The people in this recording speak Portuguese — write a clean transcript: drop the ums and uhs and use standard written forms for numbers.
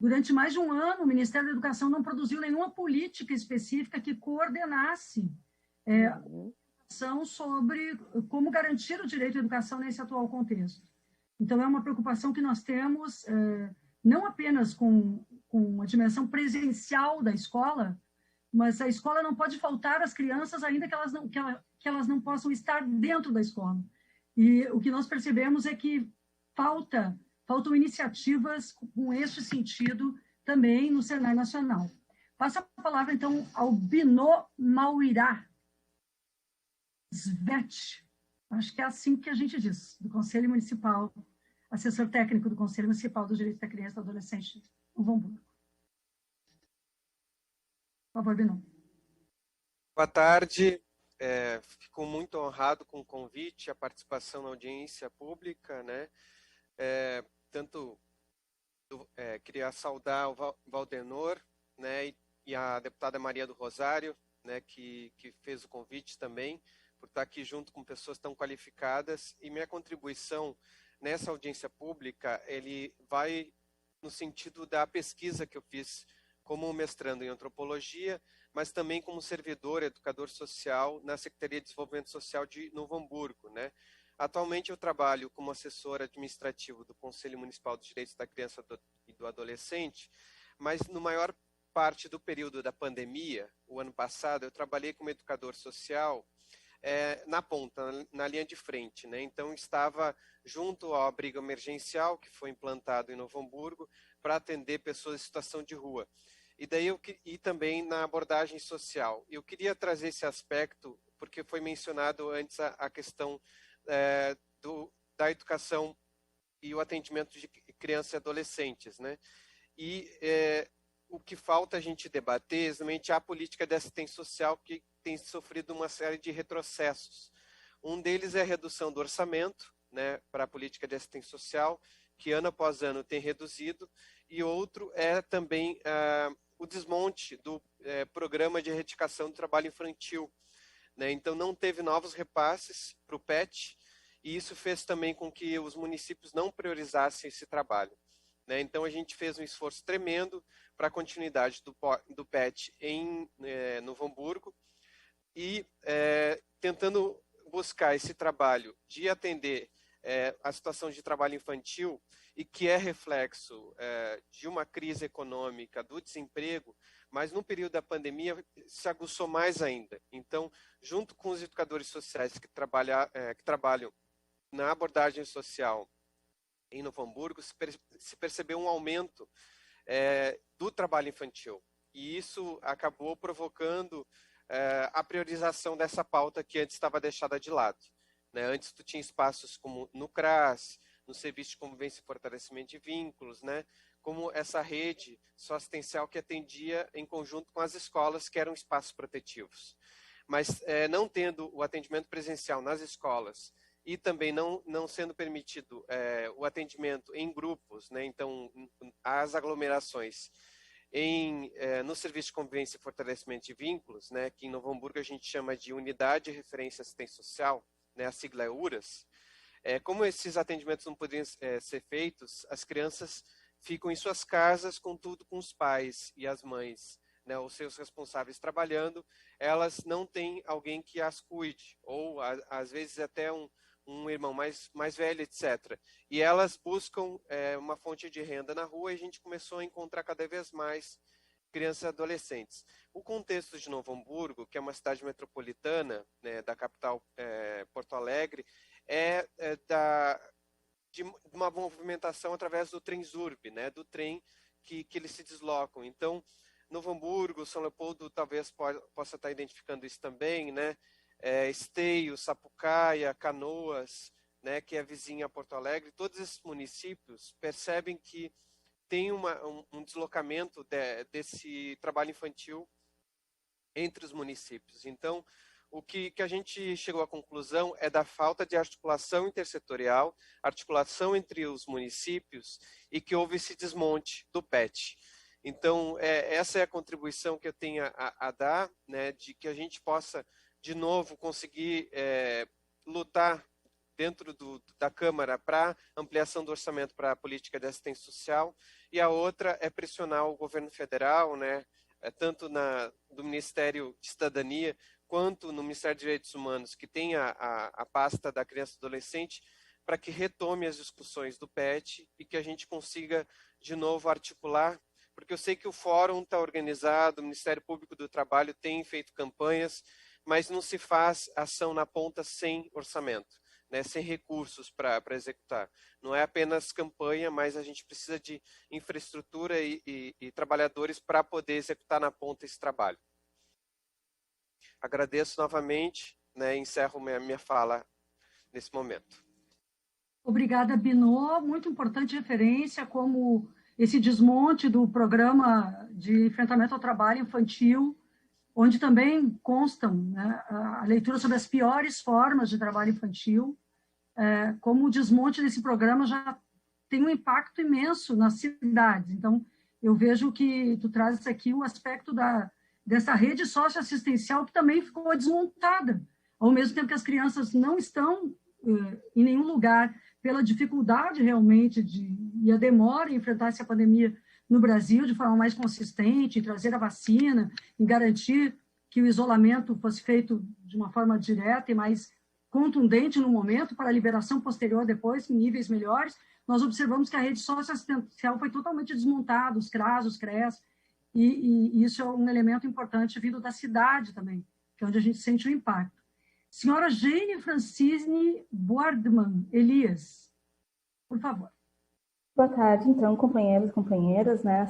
Durante mais de um ano, o Ministério da Educação não produziu nenhuma política específica que coordenasse ação sobre como garantir o direito à educação nesse atual contexto. Então, é uma preocupação que nós temos, não apenas com a dimensão presencial da escola, mas a escola não pode faltar às crianças, ainda que elas não possam estar dentro da escola. E o que nós percebemos é que faltam iniciativas com este sentido também no cenário nacional. Passo a palavra, então, ao Binô Mauirá Svet, acho que é assim que a gente diz, do Conselho Municipal, assessor técnico do Conselho Municipal do Direito da Criança e do Adolescente, Novo Hamburgo. Por favor, Binô. Boa tarde. Fico muito honrado com o convite, a participação na audiência pública, né? Queria saudar o Valdenor, né, e a deputada Maria do Rosário, né, que fez o convite também, por estar aqui junto com pessoas tão qualificadas. E minha contribuição nessa audiência pública, ele vai no sentido da pesquisa que eu fiz como mestrando em antropologia, mas também como servidor, educador social na Secretaria de Desenvolvimento Social de Novo Hamburgo, né? Atualmente eu trabalho como assessor administrativo do Conselho Municipal dos Direitos da Criança e do Adolescente, mas no maior parte do período da pandemia, o ano passado, eu trabalhei como educador social na ponta, na linha de frente, né? Então estava junto ao abrigo emergencial que foi implantado em Novo Hamburgo para atender pessoas em situação de rua. E também na abordagem social. Eu queria trazer esse aspecto porque foi mencionado antes a questão da educação e o atendimento de crianças e adolescentes, né? E o que falta a gente debater é exatamente a política de assistência social, que tem sofrido uma série de retrocessos. Um deles é a redução do orçamento, né, para a política de assistência social, que ano após ano tem reduzido, e outro é também o desmonte do programa de erradicação do trabalho infantil, né? Então não teve novos repasses para o PET, e isso fez também com que os municípios não priorizassem esse trabalho, né? Então a gente fez um esforço tremendo para a continuidade do PET em Novo Hamburgo, e tentando buscar esse trabalho de atender a situação de trabalho infantil, e que é reflexo de uma crise econômica, do desemprego, mas no período da pandemia se aguçou mais ainda. Então, junto com os educadores sociais que trabalham na abordagem social em Novo Hamburgo, se percebeu um aumento do trabalho infantil. E isso acabou provocando a priorização dessa pauta que antes estava deixada de lado, né? Antes tu tinha espaços como no CRAS, no Serviço de Convivência e Fortalecimento de Vínculos, né? Como essa rede socioassistencial que atendia em conjunto com as escolas, que eram espaços protetivos. Mas não tendo o atendimento presencial nas escolas e também não sendo permitido o atendimento em grupos, né? Então, as aglomerações no Serviço de Convivência e Fortalecimento de Vínculos, né? Que em Novo Hamburgo a gente chama de Unidade de Referência Assistência Social, né? A sigla é URAS. Como esses atendimentos não poderiam ser feitos, as crianças ficam em suas casas, contudo com os pais e as mães, né, os seus responsáveis trabalhando, elas não têm alguém que as cuide, ou às vezes até um irmão mais velho, etc. E elas buscam uma fonte de renda na rua, e a gente começou a encontrar cada vez mais crianças e adolescentes. O contexto de Novo Hamburgo, que é uma cidade metropolitana, né, da capital Porto Alegre, de uma movimentação através do Transurb, né, do trem que eles se deslocam. Então, Novo Hamburgo, São Leopoldo talvez possa estar identificando isso também, né? Esteio, Sapucaia, Canoas, né, que é vizinha a Porto Alegre, todos esses municípios percebem que tem um deslocamento desse trabalho infantil entre os municípios. Então, o que a gente chegou à conclusão é da falta de articulação intersetorial, articulação entre os municípios, e que houve esse desmonte do PET. Então, essa é a contribuição que eu tenho a dar, né, de que a gente possa, de novo, conseguir lutar dentro da Câmara para ampliação do orçamento para a política de assistência social, e a outra é pressionar o governo federal, né, tanto do Ministério de Cidadania quanto no Ministério dos Direitos Humanos, que tem a pasta da criança e adolescente, para que retome as discussões do PET e que a gente consiga, de novo, articular, porque eu sei que o Fórum está organizado, o Ministério Público do Trabalho tem feito campanhas, mas não se faz ação na ponta sem orçamento, né, sem recursos para executar. Não é apenas campanha, mas a gente precisa de infraestrutura e trabalhadores para poder executar na ponta esse trabalho. Agradeço novamente, né, encerro minha fala nesse momento. Obrigada, Binô. Muito importante referência, como esse desmonte do programa de enfrentamento ao trabalho infantil, onde também constam, né, a leitura sobre as piores formas de trabalho infantil, como o desmonte desse programa já tem um impacto imenso nas cidades. Então, eu vejo que tu trazes aqui o aspecto dessa rede socioassistencial que também ficou desmontada, ao mesmo tempo que as crianças não estão em nenhum lugar, pela dificuldade realmente e a demora em enfrentar essa pandemia no Brasil de forma mais consistente, em trazer a vacina, em garantir que o isolamento fosse feito de uma forma direta e mais contundente no momento, para a liberação posterior depois, em níveis melhores. Nós observamos que a rede socioassistencial foi totalmente desmontada, os CRAS, os CREAS, e isso é um elemento importante vindo da cidade também, que é onde a gente sente o impacto. Senhora Jane Francine Boardman Elias, por favor. Boa tarde, então, companheiros e companheiras, né?